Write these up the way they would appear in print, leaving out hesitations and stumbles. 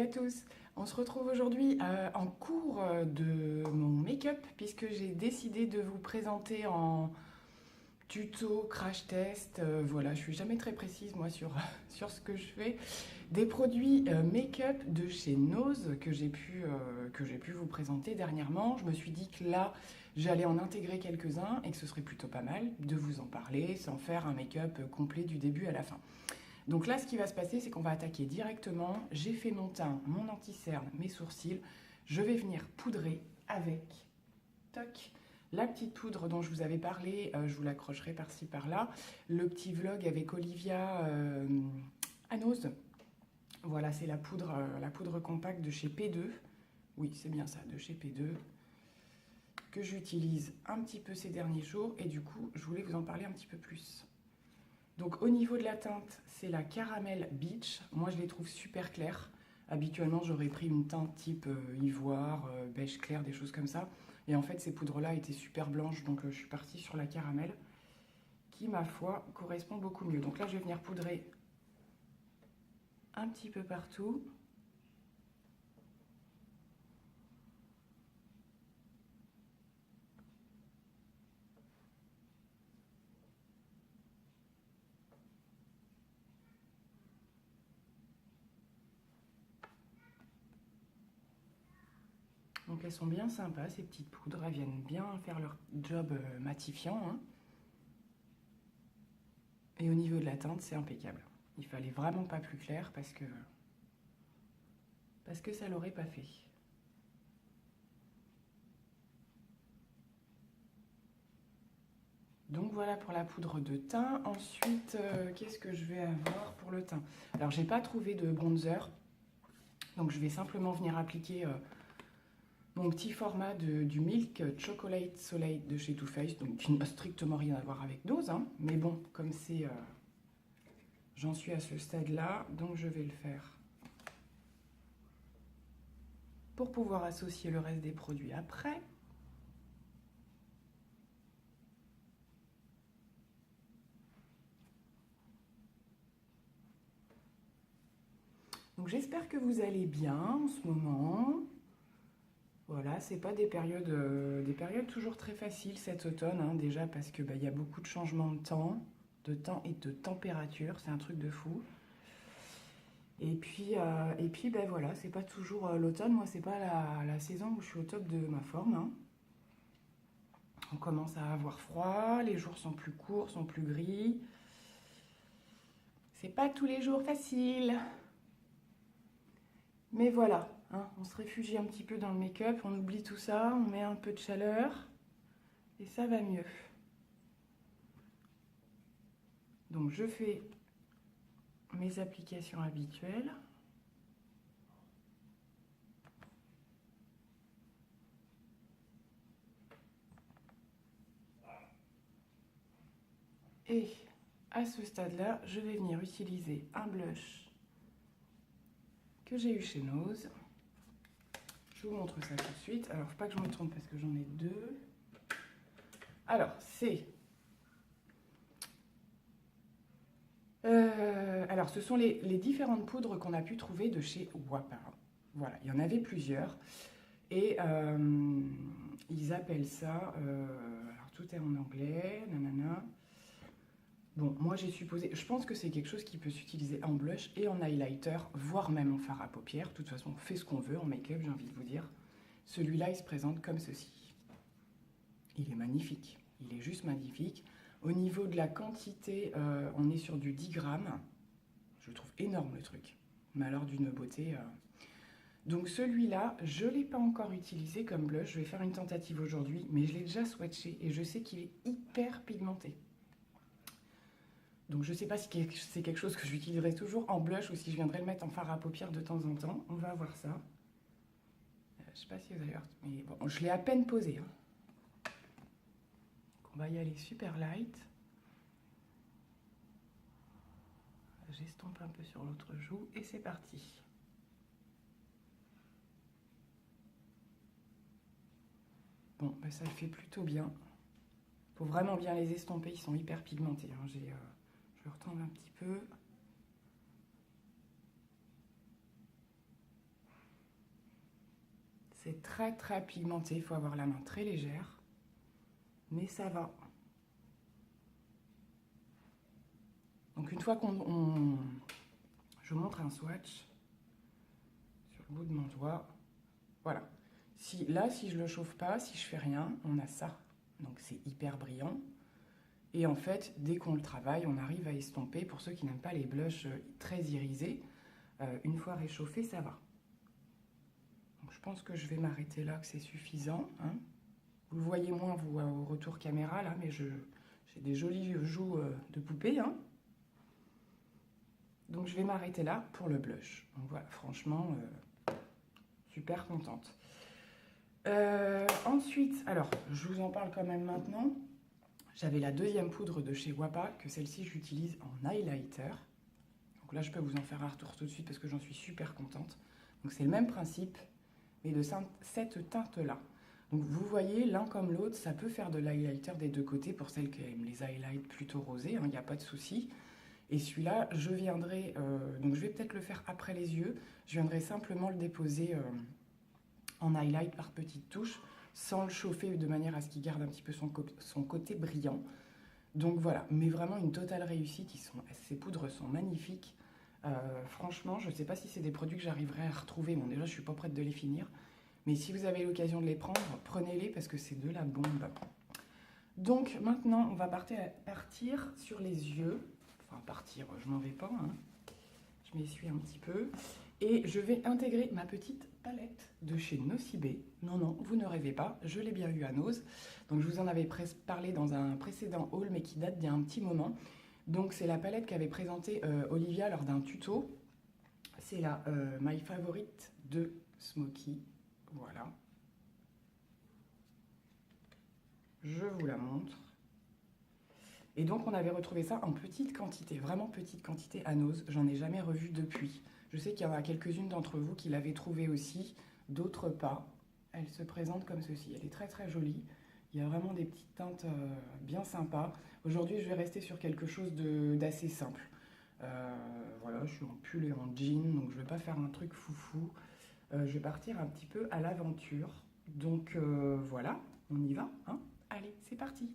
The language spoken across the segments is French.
à tous. On se retrouve aujourd'hui en cours de mon make-up puisque j'ai décidé de vous présenter en tuto, crash test, voilà, je suis jamais très précise moi sur, sur ce que je fais, des produits make-up de chez Nose que j'ai pu vous présenter dernièrement. Je me suis dit que là, j'allais en intégrer quelques-uns et que ce serait plutôt pas mal de vous en parler sans faire un make-up complet du début à la fin. Donc là, ce qui va se passer, c'est qu'on va attaquer directement. J'ai fait mon teint, mon anti-cerne, mes sourcils. Je vais venir poudrer avec, toc, la petite poudre dont je vous avais parlé. Je vous l'accrocherai par-ci, par-là. Le petit vlog avec Olivia à Nose. Voilà, c'est la poudre compacte de chez P2. Oui, c'est bien ça, de chez P2. Que j'utilise un petit peu ces derniers jours. Et du coup, je voulais vous en parler un petit peu plus. Donc au niveau de la teinte, c'est la Caramel Beach. Moi, je les trouve super claires. Habituellement, j'aurais pris une teinte type ivoire, beige clair, des choses comme ça. Et en fait, ces poudres-là étaient super blanches, donc je suis partie sur la caramel, qui, ma foi, correspond beaucoup mieux. Donc là, je vais venir poudrer un petit peu partout. Donc elles sont bien sympas, ces petites poudres, elles viennent bien faire leur job matifiant, hein. Et au niveau de la teinte, c'est impeccable. Il fallait vraiment pas plus clair parce que ça l'aurait pas fait. Donc voilà pour la poudre de teint. Ensuite, qu'est-ce que je vais avoir pour le teint? Alors, j'ai pas trouvé de bronzer, donc je vais simplement venir appliquer mon petit format du Milk Chocolate Soleil de chez Too Faced, donc qui n'a strictement rien à voir avec Nose, hein. Mais bon, comme c'est, j'en suis à ce stade-là, donc je vais le faire pour pouvoir associer le reste des produits après. Donc j'espère que vous allez bien en ce moment. Voilà, c'est pas des périodes toujours très faciles cet automne, hein, déjà parce que y a beaucoup de changements de temps et de température, c'est un truc de fou. Et puis voilà, c'est pas toujours l'automne, moi c'est pas la saison où je suis au top de ma forme, hein. On commence à avoir froid, les jours sont plus courts, sont plus gris. C'est pas tous les jours facile. Mais voilà, hein, on se réfugie un petit peu dans le make-up, on oublie tout ça, on met un peu de chaleur et ça va mieux. Donc je fais mes applications habituelles. Et à ce stade-là, je vais venir utiliser un blush que j'ai eu chez Nose. Je vous montre ça tout de suite. Alors, faut pas que je me trompe parce que j'en ai deux. Alors, c'est... alors, ce sont les différentes poudres qu'on a pu trouver de chez Wapin. Voilà, il y en avait plusieurs. Et ils appellent ça... alors, tout est en anglais, nanana. Bon, moi j'ai supposé, je pense que c'est quelque chose qui peut s'utiliser en blush et en highlighter, voire même en fard à paupières. De toute façon, on fait ce qu'on veut en make-up, j'ai envie de vous dire. Celui-là, il se présente comme ceci. Il est magnifique, il est juste magnifique. Au niveau de la quantité, on est sur du 10 grammes. Je trouve énorme le truc, mais alors d'une beauté. Donc celui-là, je ne l'ai pas encore utilisé comme blush. Je vais faire une tentative aujourd'hui, mais je l'ai déjà swatché et je sais qu'il est hyper pigmenté. Donc je ne sais pas si c'est quelque chose que j'utiliserai toujours en blush ou si je viendrai le mettre en fard à paupières de temps en temps. On va voir ça. Je ne sais pas si vous allez voir, mais bon, je l'ai à peine posé, hein. On va y aller super light. J'estompe un peu sur l'autre joue et c'est parti. Bon, ben ça le fait plutôt bien. Il faut vraiment bien les estomper, ils sont hyper pigmentés, hein. Je retombe un petit peu. C'est très très pigmenté, il faut avoir la main très légère, mais ça va. Donc une fois je montre un swatch sur le bout de mon doigt, voilà. Là, si je le chauffe pas, si je fais rien, on a ça. Donc c'est hyper brillant. Et en fait, dès qu'on le travaille, on arrive à estomper. Pour ceux qui n'aiment pas les blushs très irisés, une fois réchauffé, ça va. Donc, je pense que je vais m'arrêter là, que c'est suffisant. Hein. Vous le voyez moins, vous, au retour caméra, là, mais j'ai des jolies joues de poupée. Hein. Donc, je vais m'arrêter là pour le blush. Donc, voilà, franchement, super contente. Ensuite, alors, je vous en parle quand même maintenant. J'avais la deuxième poudre de chez Wapa, que celle-ci j'utilise en highlighter. Donc là, je peux vous en faire un retour tout de suite parce que j'en suis super contente. Donc c'est le même principe, mais de cette teinte-là. Donc vous voyez, l'un comme l'autre, ça peut faire de l'highlighter des deux côtés pour celles qui aiment les highlights plutôt rosés, il n'y a pas de souci. Et celui-là, je viendrai, donc je vais peut-être le faire après les yeux, je viendrai simplement le déposer en highlight par petites touches, sans le chauffer de manière à ce qu'il garde un petit peu son côté brillant. Donc voilà, mais vraiment une totale réussite, ces poudres sont magnifiques. Franchement, je ne sais pas si c'est des produits que j'arriverai à retrouver, bon déjà je ne suis pas prête de les finir, mais si vous avez l'occasion de les prendre, prenez-les parce que c'est de la bombe. Donc maintenant, on va partir sur les yeux, enfin partir, je m'en vais pas, hein. Je m'essuie un petit peu. Et je vais intégrer ma petite palette de chez Nocibé. Non, non, vous ne rêvez pas, je l'ai bien eu à Nose. Donc je vous en avais parlé dans un précédent haul, mais qui date d'il y a un petit moment. Donc c'est la palette qu'avait présentée Olivia lors d'un tuto. C'est la My Favorite de Smoky. Voilà. Je vous la montre. Et donc on avait retrouvé ça en petite quantité, vraiment petite quantité à Nose. J'en ai jamais revu depuis. Je sais qu'il y en a quelques-unes d'entre vous qui l'avaient trouvée aussi, d'autres pas. Elle se présente comme ceci. Elle est très très jolie. Il y a vraiment des petites teintes bien sympas. Aujourd'hui, je vais rester sur quelque chose d'assez simple. Voilà, je suis en pull et en jean, donc je ne vais pas faire un truc foufou. Je vais partir un petit peu à l'aventure. Donc voilà, on y va, hein. Allez, c'est parti.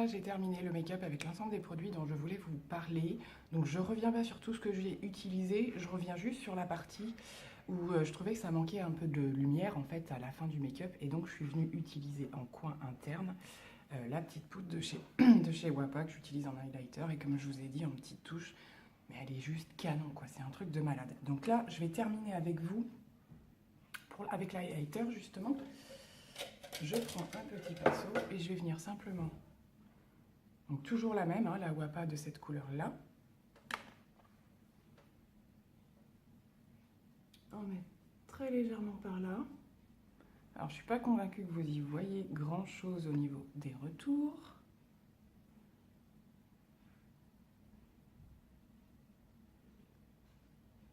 J'ai terminé le make-up avec l'ensemble des produits dont je voulais vous parler. Donc je reviens pas sur tout ce que j'ai utilisé, je reviens juste sur la partie où je trouvais que ça manquait un peu de lumière en fait à la fin du make-up, et donc je suis venue utiliser en coin interne la petite poudre de chez Wapa que j'utilise en highlighter, et comme je vous ai dit en petite touche, mais elle est juste canon quoi, c'est un truc de malade. Donc là je vais terminer avec vous avec l'highlighter justement. Je prends un petit pinceau et je vais venir simplement, donc toujours la même, hein, la Wapa de cette couleur là, en mettre très légèrement par là. Alors, je ne suis pas convaincue que vous y voyez grand-chose au niveau des retours.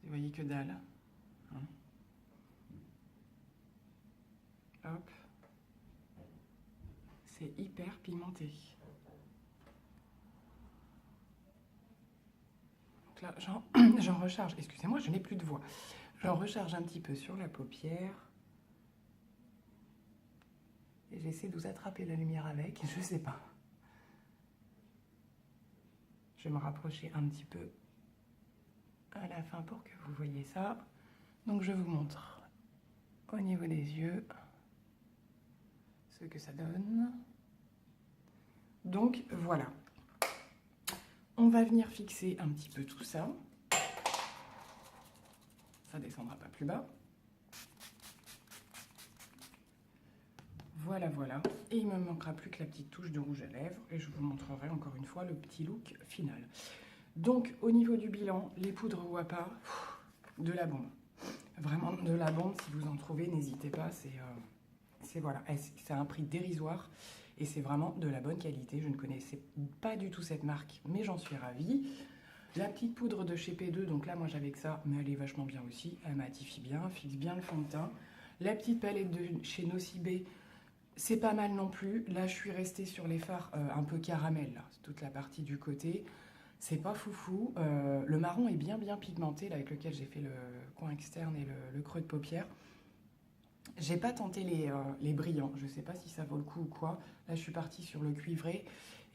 Vous voyez que dalle. Hein. Hop. C'est hyper pigmenté. Donc là, j'en recharge. Excusez-moi, je n'ai plus de voix. J'en recharge un petit peu sur la paupière. Et j'essaie de vous attraper la lumière avec. Je sais pas. Je vais me rapprocher un petit peu à la fin pour que vous voyez ça. Donc je vous montre au niveau des yeux ce que ça donne. Donc voilà. On va venir fixer un petit peu tout ça. Ça descendra pas plus bas. Voilà, voilà. Et il ne me manquera plus que la petite touche de rouge à lèvres. Et je vous montrerai encore une fois le petit look final. Donc, au niveau du bilan, les poudres Wapa, de la bombe. Vraiment de la bombe. Si vous en trouvez, n'hésitez pas. Voilà. C'est un prix dérisoire. Et c'est vraiment de la bonne qualité. Je ne connaissais pas du tout cette marque, mais j'en suis ravie. La petite poudre de chez P2, donc là, moi, j'avais que ça, mais elle est vachement bien aussi. Elle matifie bien, fixe bien le fond de teint. La petite palette de chez Nocibé, c'est pas mal non plus. Là, je suis restée sur les fards un peu caramel, là. C'est toute la partie du côté. C'est pas foufou. Le marron est bien pigmenté, là, avec lequel j'ai fait le coin externe et le creux de paupière. J'ai pas tenté les brillants. Je sais pas si ça vaut le coup ou quoi. Là, je suis partie sur le cuivré.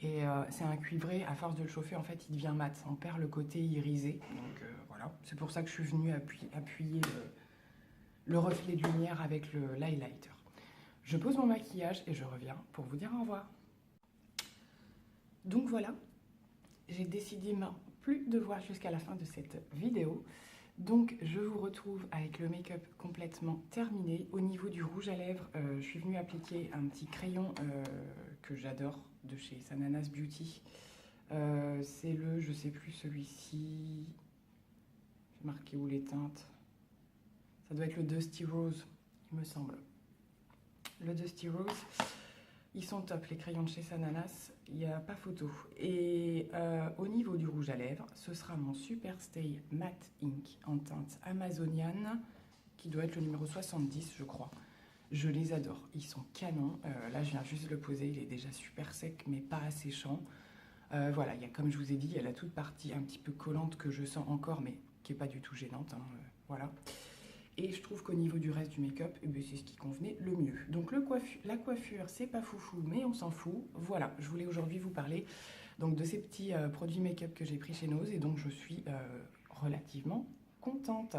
Et c'est un cuivré, à force de le chauffer, en fait, il devient mat. On perd le côté irisé. Donc voilà. C'est pour ça que je suis venue appuyer le reflet de lumière avec l'highlighter. Je pose mon maquillage et je reviens pour vous dire au revoir. Donc voilà, j'ai décidé plus de voir jusqu'à la fin de cette vidéo. Donc je vous retrouve avec le make-up complètement terminé. Au niveau du rouge à lèvres, je suis venue appliquer un petit crayon que j'adore de chez Sananas Beauty. C'est le, je sais plus, celui-ci. J'ai marqué où les teintes. Ça doit être le Dusty Rose, il me semble. Le Dusty Rose, ils sont top, les crayons de chez Sananas, il n'y a pas photo. Et au niveau du rouge à lèvres, ce sera mon Super Stay Matte Ink en teinte amazonienne, qui doit être le numéro 70, je crois. Je les adore, ils sont canons. Là, je viens juste de le poser, il est déjà super sec, mais pas asséchant. Voilà, il y a, comme je vous ai dit, il y a la toute partie un petit peu collante que je sens encore, mais qui n'est pas du tout gênante. Hein, voilà. Et je trouve qu'au niveau du reste du make-up, c'est ce qui convenait le mieux. Donc la coiffure, c'est pas foufou, mais on s'en fout. Voilà, je voulais aujourd'hui vous parler donc, de ces petits produits make-up que j'ai pris chez Nose. Et donc je suis relativement contente.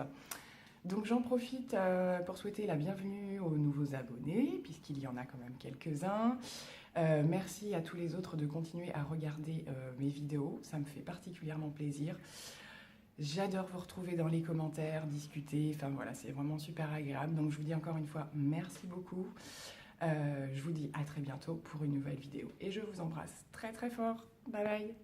Donc j'en profite pour souhaiter la bienvenue aux nouveaux abonnés, puisqu'il y en a quand même quelques-uns. Merci à tous les autres de continuer à regarder mes vidéos, ça me fait particulièrement plaisir. J'adore vous retrouver dans les commentaires, discuter, enfin voilà, c'est vraiment super agréable. Donc je vous dis encore une fois, merci beaucoup. Je vous dis à très bientôt pour une nouvelle vidéo. Et je vous embrasse très très fort. Bye bye.